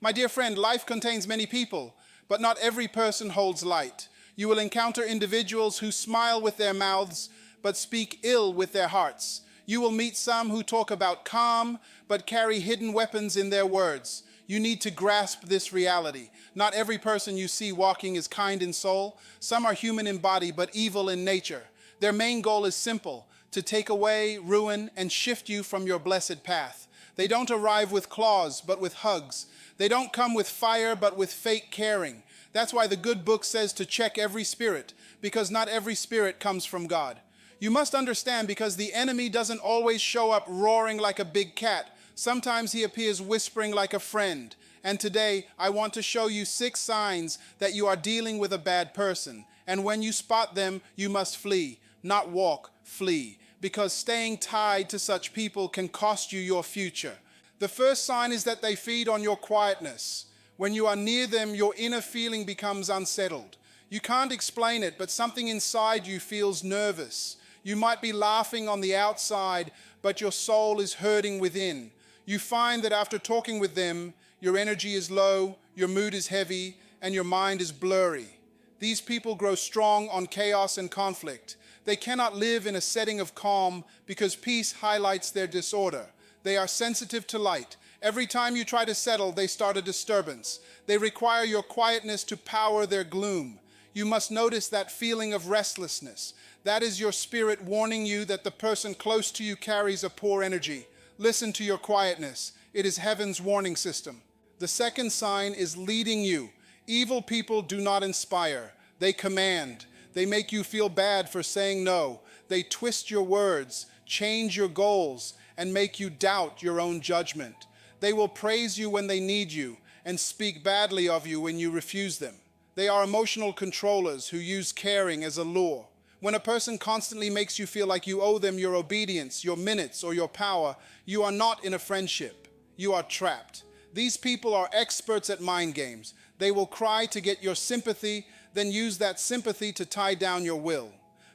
My dear friend, life contains many people, but not every person holds light. You will encounter individuals who smile with their mouths, but speak ill with their hearts. You will meet some who talk about calm, but carry hidden weapons in their words. You need to grasp this reality. Not every person you see walking is kind in soul. Some are human in body, but evil in nature. Their main goal is simple: to take away, ruin, and shift you from your blessed path. They don't arrive with claws, but with hugs. They don't come with fire, but with fake caring. That's why the good book says to check every spirit, because not every spirit comes from God. You must understand, because the enemy doesn't always show up roaring like a big cat. Sometimes he appears whispering like a friend. And today, I want to show you 6 signs that you are dealing with a bad person. And when you spot them, you must flee, not walk, flee. Because staying tied to such people can cost you your future. The first sign is that they feed on your quietness. When you are near them, your inner feeling becomes unsettled. You can't explain it, but something inside you feels nervous. You might be laughing on the outside, but your soul is hurting within. You find that after talking with them, your energy is low, your mood is heavy, and your mind is blurry. These people grow strong on chaos and conflict. They cannot live in a setting of calm because peace highlights their disorder. They are sensitive to light. Every time you try to settle, they start a disturbance. They require your quietness to power their gloom. You must notice that feeling of restlessness. That is your spirit warning you that the person close to you carries a poor energy. Listen to your quietness. It is heaven's warning system. The second sign is leading you. Evil people do not inspire. They command. They make you feel bad for saying no. They twist your words, change your goals, and make you doubt your own judgment. They will praise you when they need you and speak badly of you when you refuse them. They are emotional controllers who use caring as a lure. When a person constantly makes you feel like you owe them your obedience, your minutes, or your power, you are not in a friendship. You are trapped. These people are experts at mind games. They will cry to get your sympathy, then use that sympathy to tie down your will.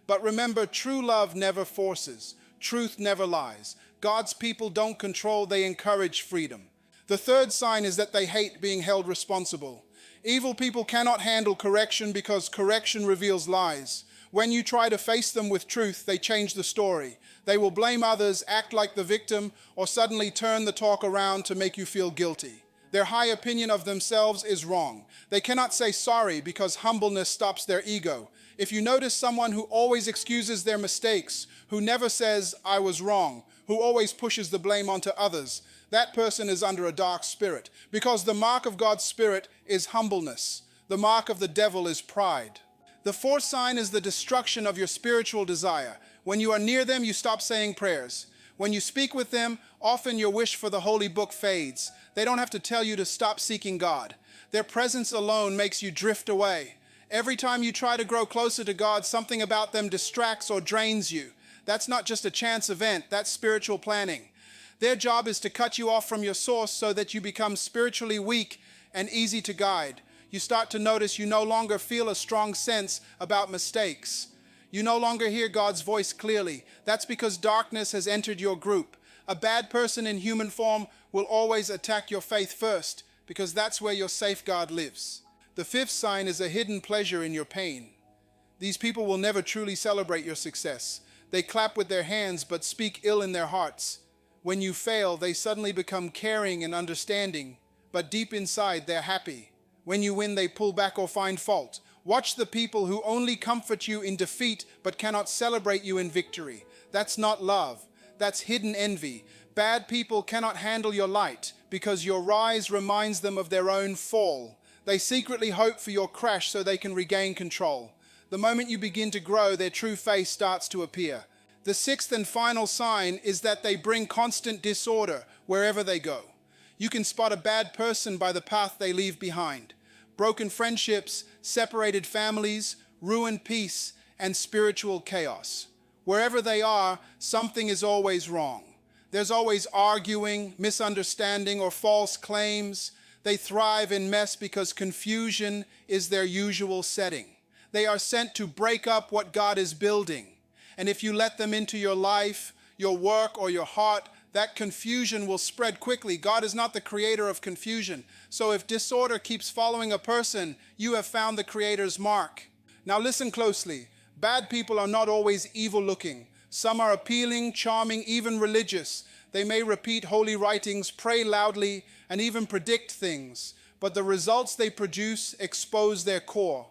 But remember, true love never forces. Truth never lies. God's people don't control, they encourage freedom. The third sign is that they hate being held responsible. Evil people cannot handle correction because correction reveals lies. When you try to face them with truth, they change the story. They will blame others, act like the victim, or suddenly turn the talk around to make you feel guilty. Their high opinion of themselves is wrong. They cannot say sorry because humbleness stops their ego. If you notice someone who always excuses their mistakes, who never says, "I was wrong," who always pushes the blame onto others, that person is under a dark spirit, because the mark of God's Spirit is humbleness. The mark of the devil is pride. The fourth sign is the destruction of your spiritual desire. When you are near them, you stop saying prayers. When you speak with them, often your wish for the holy book fades. They don't have to tell you to stop seeking God. Their presence alone makes you drift away. Every time you try to grow closer to God, something about them distracts or drains you. That's not just a chance event, that's spiritual planning. Their job is to cut you off from your source so that you become spiritually weak and easy to guide. You start to notice you no longer feel a strong sense about mistakes. You no longer hear God's voice clearly. That's because darkness has entered your group. A bad person in human form will always attack your faith first, because that's where your safeguard lives. The fifth sign is a hidden pleasure in your pain. These people will never truly celebrate your success. They clap with their hands but speak ill in their hearts. When you fail, they suddenly become caring and understanding, but deep inside they're happy. When you win, they pull back or find fault. Watch the people who only comfort you in defeat but cannot celebrate you in victory. That's not love. That's hidden envy. Bad people cannot handle your light because your rise reminds them of their own fall. They secretly hope for your crash so they can regain control. The moment you begin to grow, their true face starts to appear. The sixth and final sign is that they bring constant disorder wherever they go. You can spot a bad person by the path they leave behind. Broken friendships, separated families, ruined peace, and spiritual chaos. Wherever they are, something is always wrong. There's always arguing, misunderstanding, or false claims. They thrive in mess because confusion is their usual setting. They are sent to break up what God is building. And if you let them into your life, your work, or your heart, that confusion will spread quickly. God is not the creator of confusion. So if disorder keeps following a person, you have found the creator's mark. Now listen closely. Bad people are not always evil looking. Some are appealing, charming, even religious. They may repeat holy writings, pray loudly, and even predict things. But the results they produce expose their core.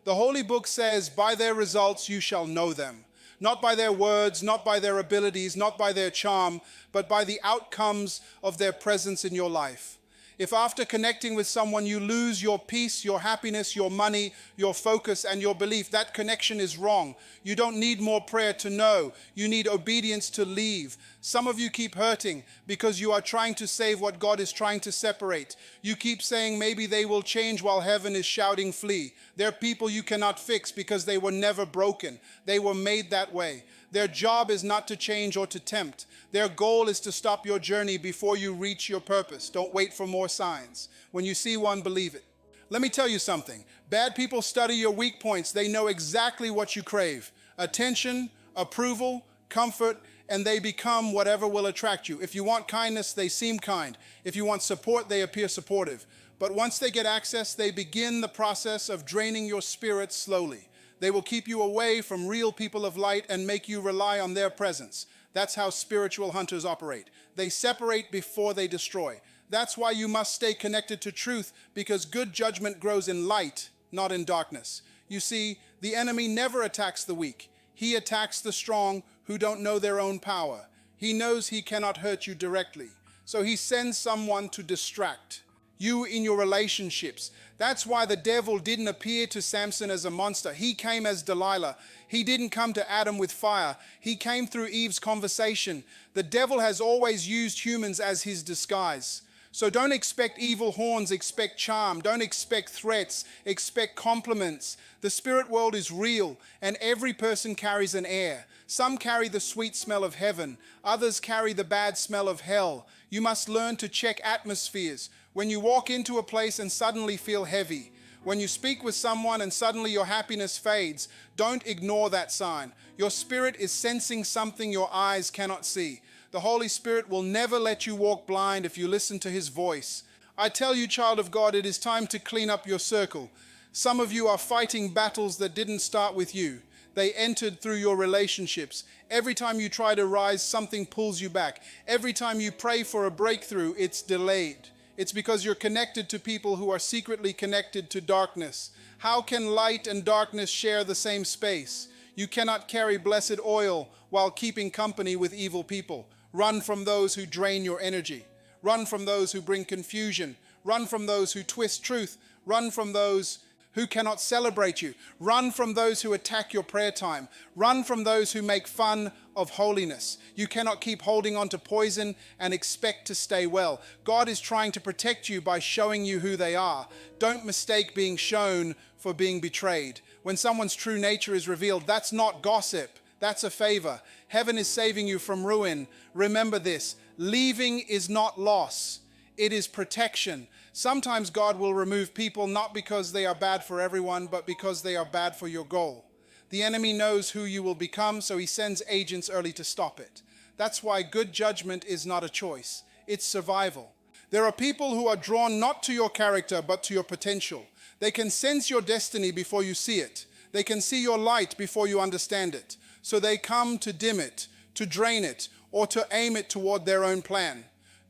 The Holy Book says, by their results you shall know them. Not by their words, not by their abilities, not by their charm, but by the outcomes of their presence in your life. If after connecting with someone you lose your peace, your happiness, your money, your focus, and your belief, that connection is wrong. You don't need more prayer to know. You need obedience to leave. Some of you keep hurting because you are trying to save what God is trying to separate. You keep saying maybe they will change while heaven is shouting flee. They're people you cannot fix because they were never broken. They were made that way. Their job is not to change or to tempt. Their goal is to stop your journey before you reach your purpose. Don't wait for more signs. When you see one, believe it. Let me tell you something. Bad people study your weak points. They know exactly what you crave. Attention, approval, comfort, and they become whatever will attract you. If you want kindness, they seem kind. If you want support, they appear supportive. But once they get access, they begin the process of draining your spirit slowly. They will keep you away from real people of light and make you rely on their presence. That's how spiritual hunters operate. They separate before they destroy. That's why you must stay connected to truth, because good judgment grows in light, not in darkness. You see, the enemy never attacks the weak. He attacks the strong who don't know their own power. He knows he cannot hurt you directly. So he sends someone to distract you in your relationships. That's why the devil didn't appear to Samson as a monster. He came as Delilah. He didn't come to Adam with fire. He came through Eve's conversation. The devil has always used humans as his disguise. So don't expect evil horns, expect charm. Don't expect threats, expect compliments. The spirit world is real, and every person carries an air. Some carry the sweet smell of heaven. Others carry the bad smell of hell. You must learn to check atmospheres. When you walk into a place and suddenly feel heavy, when you speak with someone and suddenly your happiness fades, don't ignore that sign. Your spirit is sensing something your eyes cannot see. The Holy Spirit will never let you walk blind if you listen to his voice. I tell you, child of God, it is time to clean up your circle. Some of you are fighting battles that didn't start with you. They entered through your relationships. Every time you try to rise, something pulls you back. Every time you pray for a breakthrough, it's delayed. It's because you're connected to people who are secretly connected to darkness. How can light and darkness share the same space? You cannot carry blessed oil while keeping company with evil people. Run from those who drain your energy. Run from those who bring confusion. Run from those who twist truth. Run from those who cannot celebrate you. Run from those who attack your prayer time. Run from those who make fun of holiness. You cannot keep holding on to poison and expect to stay well. God is trying to protect you by showing you who they are. Don't mistake being shown for being betrayed. When someone's true nature is revealed, that's not gossip. That's a favor. Heaven is saving you from ruin. Remember this. Leaving is not loss. It is protection. Sometimes God will remove people not because they are bad for everyone, but because they are bad for your goal. The enemy knows who you will become, so he sends agents early to stop it. That's why good judgment is not a choice. It's survival. There are people who are drawn not to your character, but to your potential. They can sense your destiny before you see it. They can see your light before you understand it. So they come to dim it, to drain it, or to aim it toward their own plan.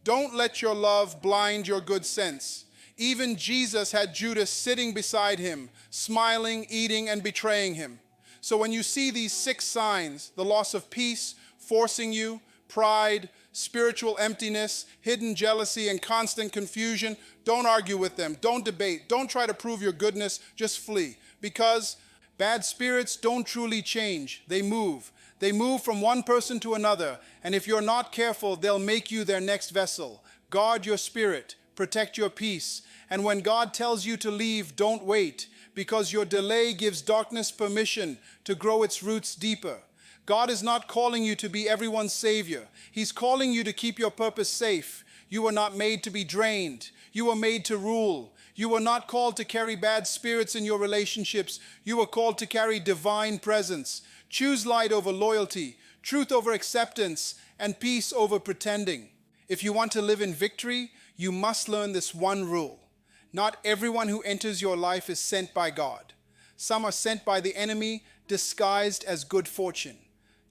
Don't let your love blind your good sense. Even Jesus had Judas sitting beside him, smiling, eating, and betraying him. So when you see these 6 signs, the loss of peace forcing you, pride, spiritual emptiness, hidden jealousy, and constant confusion, don't argue with them. Don't debate. Don't try to prove your goodness. Just flee. Because bad spirits don't truly change. They move. They move from one person to another, and if you're not careful, they'll make you their next vessel. Guard your spirit, protect your peace, and when God tells you to leave, don't wait, because your delay gives darkness permission to grow its roots deeper. God is not calling you to be everyone's savior. He's calling you to keep your purpose safe. You were not made to be drained. You were made to rule. You were not called to carry bad spirits in your relationships. You were called to carry divine presence. Choose light over loyalty, truth over acceptance, and peace over pretending. If you want to live in victory, you must learn this one rule. Not everyone who enters your life is sent by God. Some are sent by the enemy, disguised as good fortune.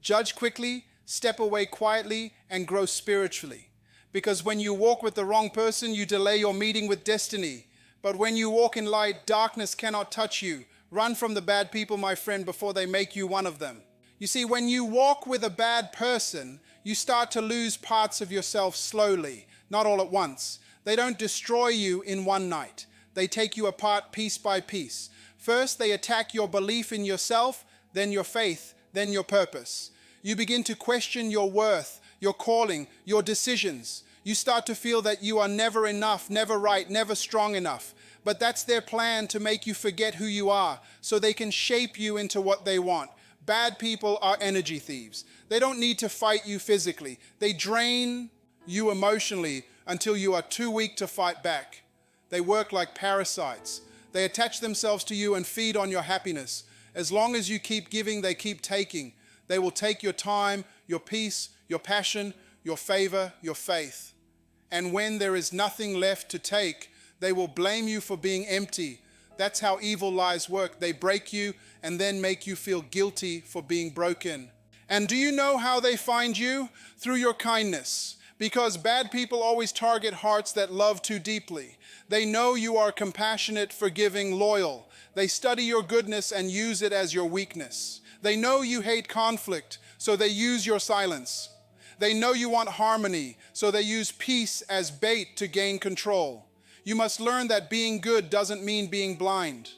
Judge quickly, step away quietly, and grow spiritually. Because when you walk with the wrong person, you delay your meeting with destiny. But when you walk in light, darkness cannot touch you. Run from the bad people, my friend, before they make you one of them. You see, when you walk with a bad person, you start to lose parts of yourself slowly, not all at once. They don't destroy you in one night. They take you apart piece by piece. First, they attack your belief in yourself, then your faith, then your purpose. You begin to question your worth, your calling, your decisions. You start to feel that you are never enough, never right, never strong enough. But that's their plan to make you forget who you are, so they can shape you into what they want. Bad people are energy thieves. They don't need to fight you physically. They drain you emotionally until you are too weak to fight back. They work like parasites. They attach themselves to you and feed on your happiness. As long as you keep giving, they keep taking. They will take your time, your peace, your passion, your favor, your faith. And when there is nothing left to take, they will blame you for being empty. That's how evil lies work. They break you and then make you feel guilty for being broken. And do you know how they find you? Through your kindness. Because bad people always target hearts that love too deeply. They know you are compassionate, forgiving, loyal. They study your goodness and use it as your weakness. They know you hate conflict, so they use your silence. They know you want harmony, so they use peace as bait to gain control. You must learn that being good doesn't mean being blind.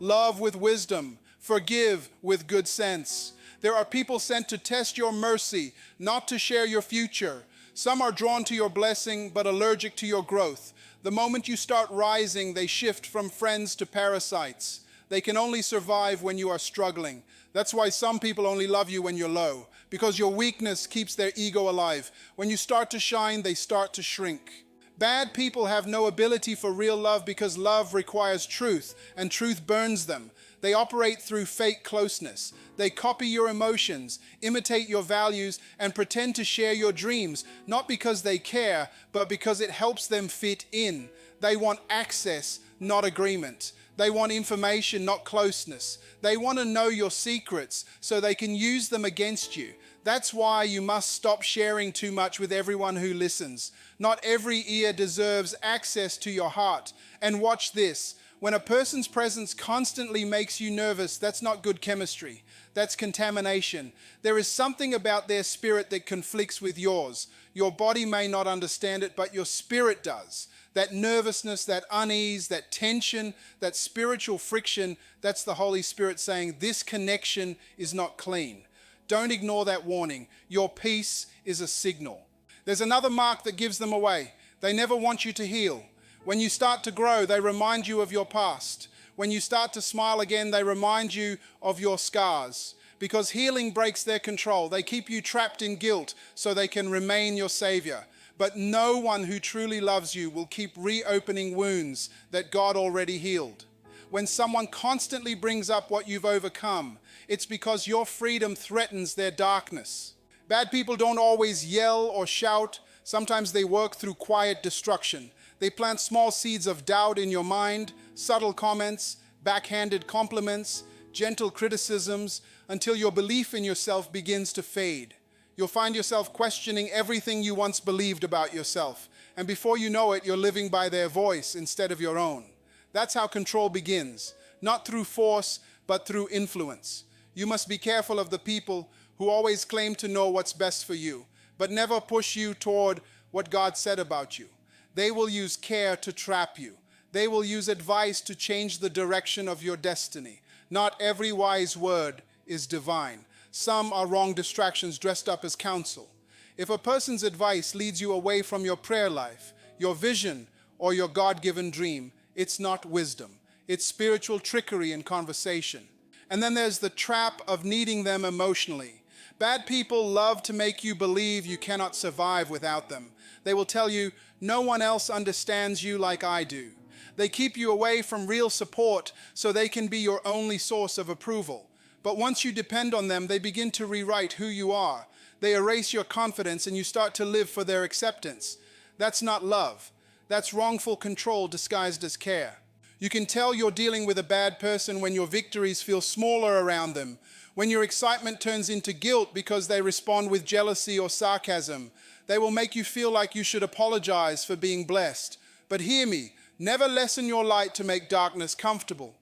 Love with wisdom, forgive with good sense. There are people sent to test your mercy, not to share your future. Some are drawn to your blessing, but allergic to your growth. The moment you start rising, they shift from friends to parasites. They can only survive when you are struggling. That's why some people only love you when you're low, because your weakness keeps their ego alive. When you start to shine, they start to shrink. Bad people have no ability for real love because love requires truth, and truth burns them. They operate through fake closeness. They copy your emotions, imitate your values, and pretend to share your dreams, not because they care, but because it helps them fit in. They want access, not agreement. They want information, not closeness. They want to know your secrets so they can use them against you. That's why you must stop sharing too much with everyone who listens. Not every ear deserves access to your heart. And watch this. When a person's presence constantly makes you nervous, that's not good chemistry. That's contamination. There is something about their spirit that conflicts with yours. Your body may not understand it, but your spirit does. That nervousness, that unease, that tension, that spiritual friction, that's the Holy Spirit saying, this connection is not clean. Don't ignore that warning. Your peace is a signal. There's another mark that gives them away. They never want you to heal. When you start to grow, they remind you of your past. When you start to smile again, they remind you of your scars. Because healing breaks their control. They keep you trapped in guilt so they can remain your savior. But no one who truly loves you will keep reopening wounds that God already healed. When someone constantly brings up what you've overcome, it's because your freedom threatens their darkness. Bad people don't always yell or shout. Sometimes they work through quiet destruction. They plant small seeds of doubt in your mind, subtle comments, backhanded compliments, gentle criticisms, until your belief in yourself begins to fade. You'll find yourself questioning everything you once believed about yourself. And before you know it, you're living by their voice instead of your own. That's how control begins, not through force, but through influence. You must be careful of the people who always claim to know what's best for you, but never push you toward what God said about you. They will use care to trap you. They will use advice to change the direction of your destiny. Not every wise word is divine. Some are wrong distractions dressed up as counsel. If a person's advice leads you away from your prayer life, your vision, or your God-given dream, it's not wisdom. It's spiritual trickery in conversation. And then there's the trap of needing them emotionally. Bad people love to make you believe you cannot survive without them. They will tell you, no one else understands you like I do. They keep you away from real support so they can be your only source of approval. But once you depend on them, they begin to rewrite who you are. They erase your confidence and you start to live for their acceptance. That's not love. That's wrongful control disguised as care. You can tell you're dealing with a bad person when your victories feel smaller around them, when your excitement turns into guilt because they respond with jealousy or sarcasm. They will make you feel like you should apologize for being blessed. But hear me, never lessen your light to make darkness comfortable.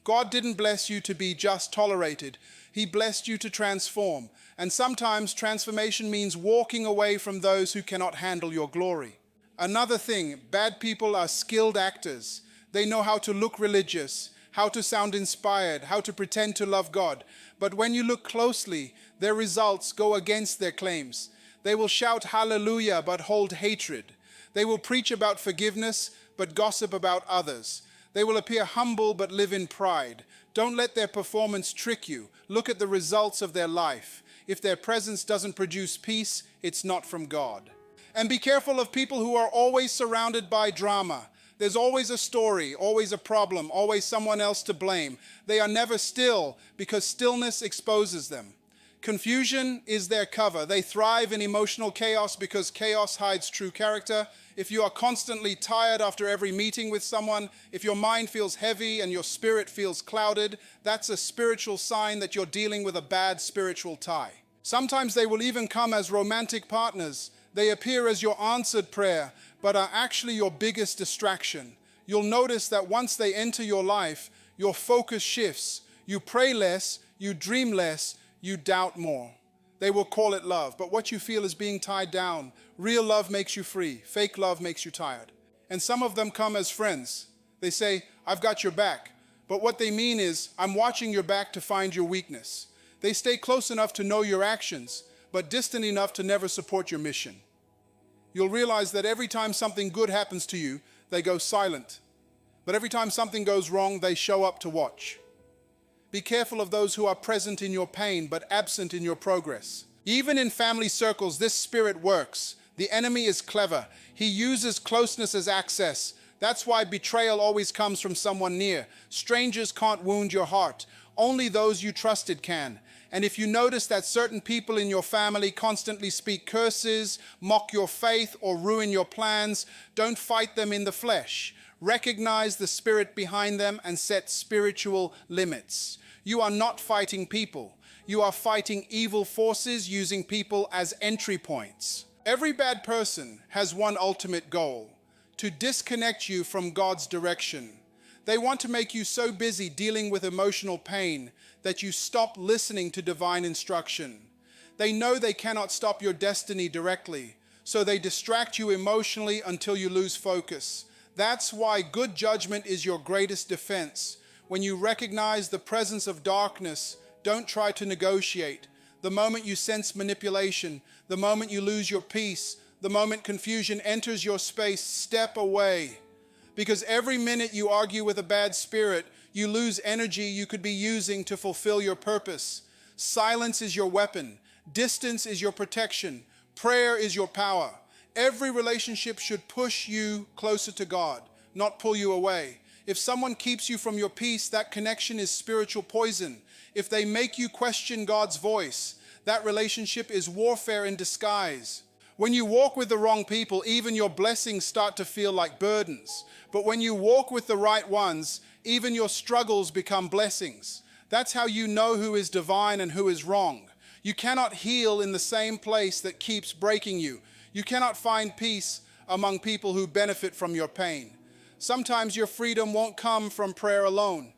God didn't bless you to be just tolerated. He blessed you to transform. And sometimes transformation means walking away from those who cannot handle your glory. Another thing, bad people are skilled actors. They know how to look religious, how to sound inspired, how to pretend to love God. But when you look closely, their results go against their claims. They will shout hallelujah but hold hatred. They will preach about forgiveness but gossip about others. They will appear humble but live in pride. Don't let their performance trick you. Look at the results of their life. If their presence doesn't produce peace, it's not from God. And be careful of people who are always surrounded by drama. There's always a story, always a problem, always someone else to blame. They are never still because stillness exposes them. Confusion is their cover. They thrive in emotional chaos because chaos hides true character. If you are constantly tired after every meeting with someone, if your mind feels heavy and your spirit feels clouded, that's a spiritual sign that you're dealing with a bad spiritual tie. Sometimes they will even come as romantic partners. They appear as your answered prayer, but are actually your biggest distraction. You'll notice that once they enter your life, your focus shifts. You pray less, you dream less, you doubt more. They will call it love, but what you feel is being tied down. Real love makes you free. Fake love makes you tired. And some of them come as friends. They say, I've got your back. But what they mean is, I'm watching your back to find your weakness. They stay close enough to know your actions, but distant enough to never support your mission. You'll realize that every time something good happens to you, they go silent. But every time something goes wrong, they show up to watch. Be careful of those who are present in your pain, but absent in your progress. Even in family circles, this spirit works. The enemy is clever. He uses closeness as access. That's why betrayal always comes from someone near. Strangers can't wound your heart. Only those you trusted can. And if you notice that certain people in your family constantly speak curses, mock your faith, or ruin your plans, don't fight them in the flesh. Recognize the spirit behind them and set spiritual limits. You are not fighting people. You are fighting evil forces using people as entry points. Every bad person has one ultimate goal: to disconnect you from God's direction. They want to make you so busy dealing with emotional pain that you stop listening to divine instruction. They know they cannot stop your destiny directly, so they distract you emotionally until you lose focus. That's why good judgment is your greatest defense. When you recognize the presence of darkness, don't try to negotiate. The moment you sense manipulation, the moment you lose your peace, the moment confusion enters your space, step away. Because every minute you argue with a bad spirit, you lose energy you could be using to fulfill your purpose. Silence is your weapon. Distance is your protection. Prayer is your power. Every relationship should push you closer to God, not pull you away. If someone keeps you from your peace, that connection is spiritual poison. If they make you question God's voice, that relationship is warfare in disguise. When you walk with the wrong people, even your blessings start to feel like burdens. But when you walk with the right ones, even your struggles become blessings. That's how you know who is divine and who is wrong. You cannot heal in the same place that keeps breaking you. You cannot find peace among people who benefit from your pain. Sometimes your freedom won't come from prayer alone.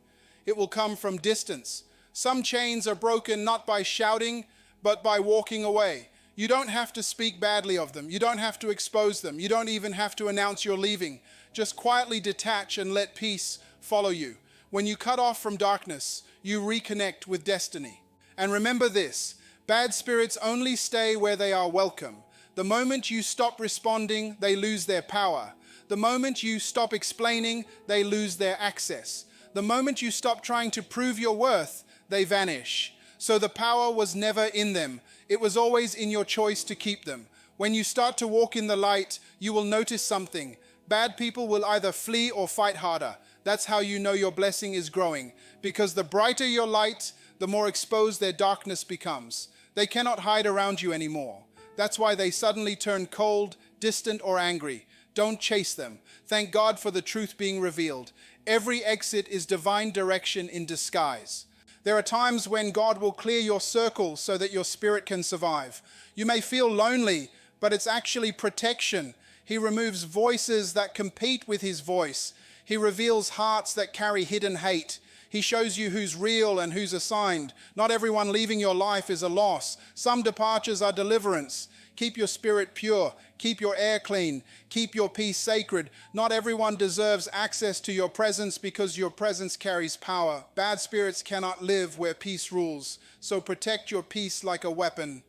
It will come from distance. Some chains are broken not by shouting, but by walking away. You don't have to speak badly of them. You don't have to expose them. You don't even have to announce you're leaving. Just quietly detach and let peace follow you. When you cut off from darkness, you reconnect with destiny. And remember this, bad spirits only stay where they are welcome. The moment you stop responding, they lose their power. The moment you stop explaining, they lose their access. The moment you stop trying to prove your worth, they vanish. So the power was never in them. It was always in your choice to keep them. When you start to walk in the light, you will notice something. Bad people will either flee or fight harder. That's how you know your blessing is growing. Because the brighter your light, the more exposed their darkness becomes. They cannot hide around you anymore. That's why they suddenly turn cold, distant, or angry. Don't chase them. Thank God for the truth being revealed. Every exit is divine direction in disguise. There are times when God will clear your circle so that your spirit can survive. You may feel lonely, but it's actually protection. He removes voices that compete with his voice. He reveals hearts that carry hidden hate. He shows you who's real and who's assigned. Not everyone leaving your life is a loss. Some departures are deliverance. Keep your spirit pure. Keep your air clean. Keep your peace sacred. Not everyone deserves access to your presence because your presence carries power. Bad spirits cannot live where peace rules. So protect your peace like a weapon.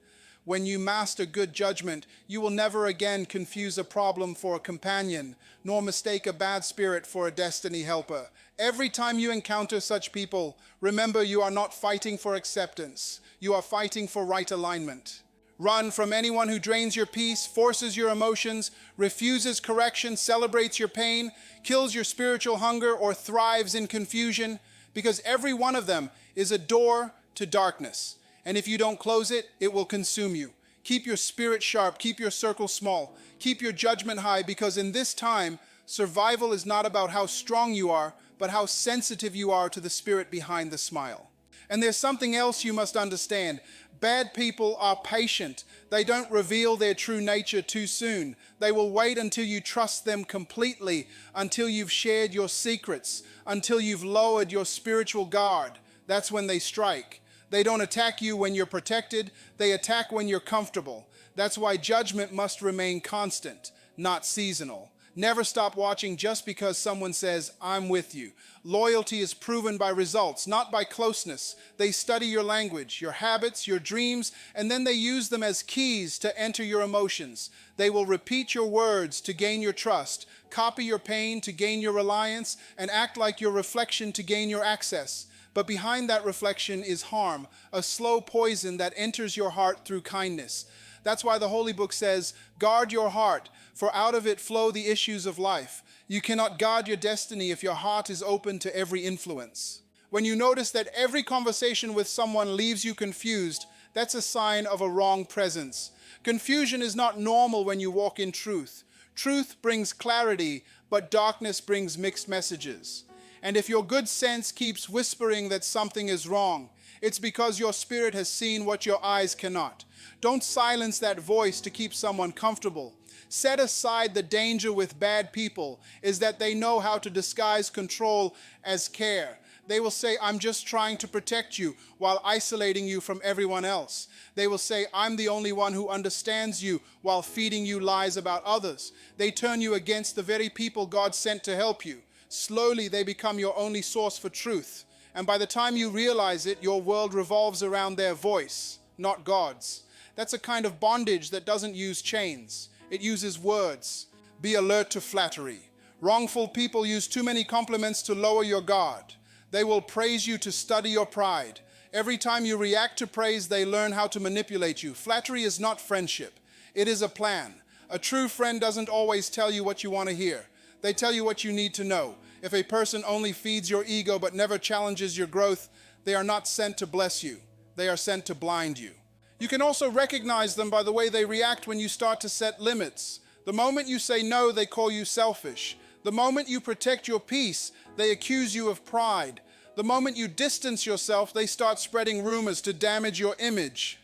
When you master good judgment, you will never again confuse a problem for a companion, nor mistake a bad spirit for a destiny helper. Every time you encounter such people, remember you are not fighting for acceptance. You are fighting for right alignment. Run from anyone who drains your peace, forces your emotions, refuses correction, celebrates your pain, kills your spiritual hunger, or thrives in confusion, because every one of them is a door to darkness. And if you don't close it, it will consume you. Keep your spirit sharp, keep your circle small, keep your judgment high, because in this time, survival is not about how strong you are, but how sensitive you are to the spirit behind the smile. And there's something else you must understand. Bad people are patient. They don't reveal their true nature too soon. They will wait until you trust them completely, until you've shared your secrets, until you've lowered your spiritual guard. That's when they strike. They don't attack you when you're protected. They attack when you're comfortable. That's why judgment must remain constant, not seasonal. Never stop watching just because someone says, "I'm with you." Loyalty is proven by results, not by closeness. They study your language, your habits, your dreams, and then they use them as keys to enter your emotions. They will repeat your words to gain your trust, copy your pain to gain your reliance, and act like your reflection to gain your access. But behind that reflection is harm, a slow poison that enters your heart through kindness. That's why the Holy Book says, guard your heart, for out of it flow the issues of life. You cannot guard your destiny if your heart is open to every influence. When you notice that every conversation with someone leaves you confused, that's a sign of a wrong presence. Confusion is not normal when you walk in truth. Truth brings clarity, but darkness brings mixed messages. And if your good sense keeps whispering that something is wrong, it's because your spirit has seen what your eyes cannot. Don't silence that voice to keep someone comfortable. Set aside the danger with bad people is that they know how to disguise control as care. They will say, "I'm just trying to protect you," while isolating you from everyone else. They will say, "I'm the only one who understands you," while feeding you lies about others. They turn you against the very people God sent to help you. Slowly, they become your only source for truth. And by the time you realize it, your world revolves around their voice, not God's. That's a kind of bondage that doesn't use chains. It uses words. Be alert to flattery. Wrongful people use too many compliments to lower your guard. They will praise you to study your pride. Every time you react to praise, they learn how to manipulate you. Flattery is not friendship. It is a plan. A true friend doesn't always tell you what you want to hear. They tell you what you need to know. If a person only feeds your ego but never challenges your growth, they are not sent to bless you. They are sent to blind you. You can also recognize them by the way they react when you start to set limits. The moment you say no, they call you selfish. The moment you protect your peace, they accuse you of pride. The moment you distance yourself, they start spreading rumors to damage your image.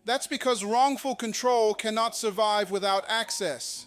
That's because wrongful control cannot survive without access.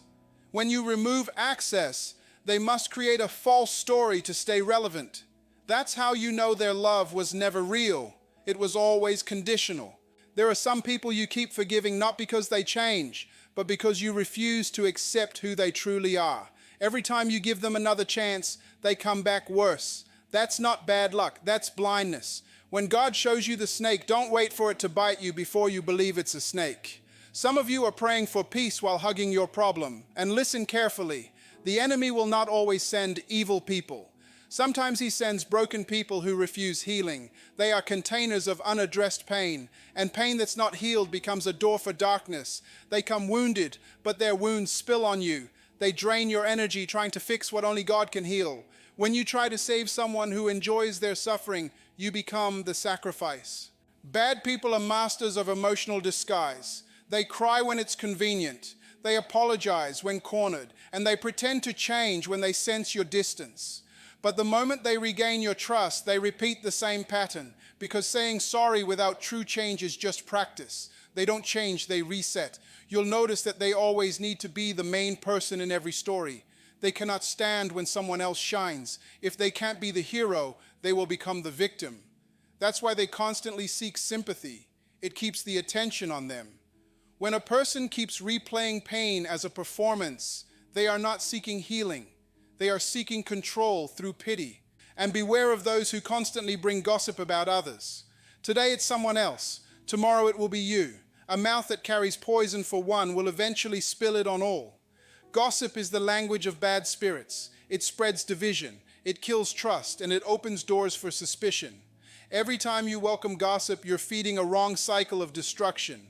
When you remove access, they must create a false story to stay relevant. That's how you know their love was never real. It was always conditional. There are some people you keep forgiving not because they change, but because you refuse to accept who they truly are. Every time you give them another chance, they come back worse. That's not bad luck, that's blindness. When God shows you the snake, don't wait for it to bite you before you believe it's a snake. Some of you are praying for peace while hugging your problem. And listen carefully. The enemy will not always send evil people. Sometimes he sends broken people who refuse healing. They are containers of unaddressed pain, and pain that's not healed becomes a door for darkness. They come wounded, but their wounds spill on you. They drain your energy trying to fix what only God can heal. When you try to save someone who enjoys their suffering, you become the sacrifice. Bad people are masters of emotional disguise. They cry when it's convenient. They apologize when cornered, and they pretend to change when they sense your distance. But the moment they regain your trust, they repeat the same pattern, because saying sorry without true change is just practice. They don't change, they reset. You'll notice that they always need to be the main person in every story. They cannot stand when someone else shines. If they can't be the hero, they will become the victim. That's why they constantly seek sympathy. It keeps the attention on them. When a person keeps replaying pain as a performance, they are not seeking healing. They are seeking control through pity. And beware of those who constantly bring gossip about others. Today it's someone else. Tomorrow it will be you. A mouth that carries poison for one will eventually spill it on all. Gossip is the language of bad spirits. It spreads division. It kills trust, and it opens doors for suspicion. Every time you welcome gossip, you're feeding a wrong cycle of destruction.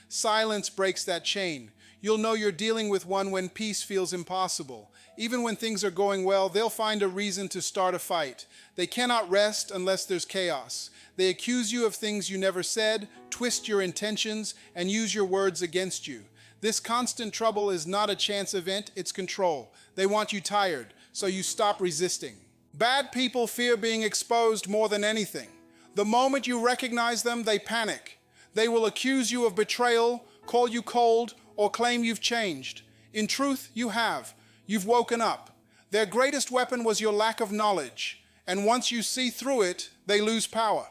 Silence breaks that chain. You'll know you're dealing with one when peace feels impossible. Even when things are going well, they'll find a reason to start a fight. They cannot rest unless there's chaos. They accuse you of things you never said, twist your intentions, and use your words against you. This constant trouble is not a chance event, it's control. They want you tired, so you stop resisting. Bad people fear being exposed more than anything. The moment you recognize them, they panic. They will accuse you of betrayal, call you cold, or claim you've changed. In truth, you have. You've woken up. Their greatest weapon was your lack of knowledge, and once you see through it, they lose power.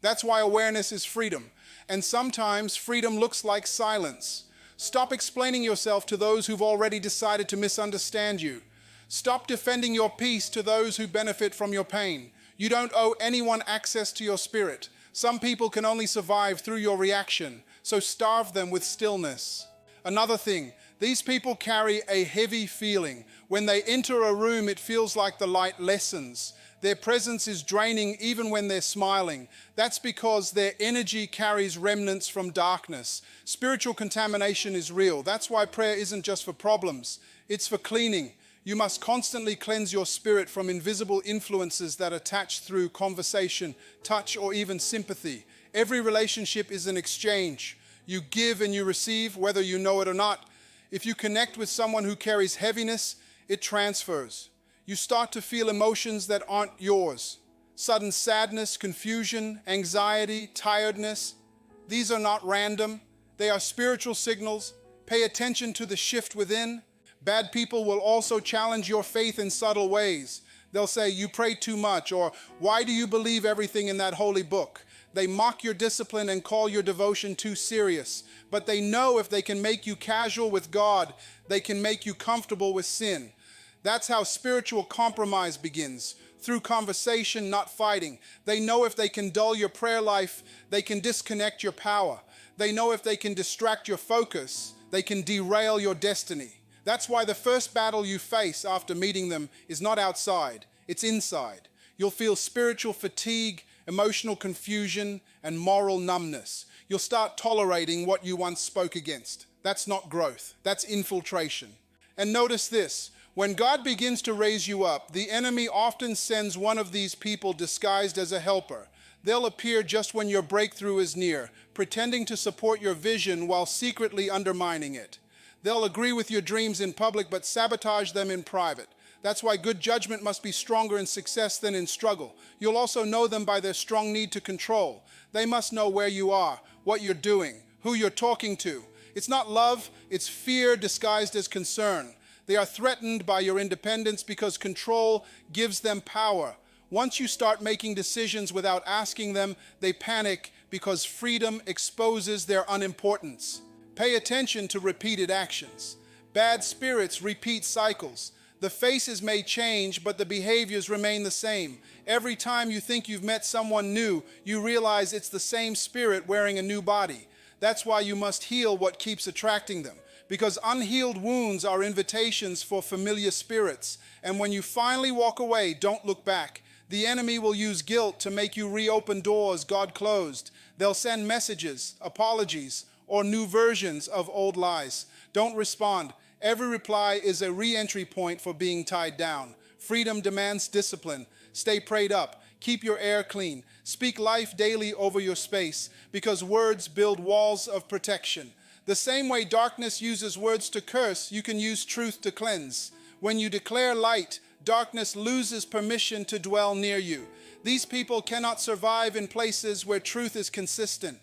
That's why awareness is freedom, and sometimes freedom looks like silence. Stop explaining yourself to those who've already decided to misunderstand you. Stop defending your peace to those who benefit from your pain. You don't owe anyone access to your spirit. Some people can only survive through your reaction, so starve them with stillness. Another thing, these people carry a heavy feeling. When they enter a room, it feels like the light lessens. Their presence is draining even when they're smiling. That's because their energy carries remnants from darkness. Spiritual contamination is real. That's why prayer isn't just for problems, it's for cleaning. You must constantly cleanse your spirit from invisible influences that attach through conversation, touch, or even sympathy. Every relationship is an exchange. You give and you receive, whether you know it or not. If you connect with someone who carries heaviness, it transfers. You start to feel emotions that aren't yours. Sudden sadness, confusion, anxiety, tiredness. These are not random. They are spiritual signals. Pay attention to the shift within. Bad people will also challenge your faith in subtle ways. They'll say, "You pray too much," or "Why do you believe everything in that holy book?" They mock your discipline and call your devotion too serious. But they know if they can make you casual with God, they can make you comfortable with sin. That's how spiritual compromise begins, through conversation, not fighting. They know if they can dull your prayer life, they can disconnect your power. They know if they can distract your focus, they can derail your destiny. That's why the first battle you face after meeting them is not outside, it's inside. You'll feel spiritual fatigue, emotional confusion, and moral numbness. You'll start tolerating what you once spoke against. That's not growth, that's infiltration. And notice this, when God begins to raise you up, the enemy often sends one of these people disguised as a helper. They'll appear just when your breakthrough is near, pretending to support your vision while secretly undermining it. They'll agree with your dreams in public but sabotage them in private. That's why good judgment must be stronger in success than in struggle. You'll also know them by their strong need to control. They must know where you are, what you're doing, who you're talking to. It's not love, it's fear disguised as concern. They are threatened by your independence because control gives them power. Once you start making decisions without asking them, they panic because freedom exposes their unimportance. Pay attention to repeated actions. Bad spirits repeat cycles. The faces may change, but the behaviors remain the same. Every time you think you've met someone new, you realize it's the same spirit wearing a new body. That's why you must heal what keeps attracting them, because unhealed wounds are invitations for familiar spirits. And when you finally walk away, don't look back. The enemy will use guilt to make you reopen doors God closed. They'll send messages, apologies, or new versions of old lies. Don't respond. Every reply is a re-entry point for being tied down. Freedom demands discipline. Stay prayed up. Keep your air clean. Speak life daily over your space, because words build walls of protection. The same way darkness uses words to curse, you can use truth to cleanse. When you declare light, darkness loses permission to dwell near you. These people cannot survive in places where truth is consistent.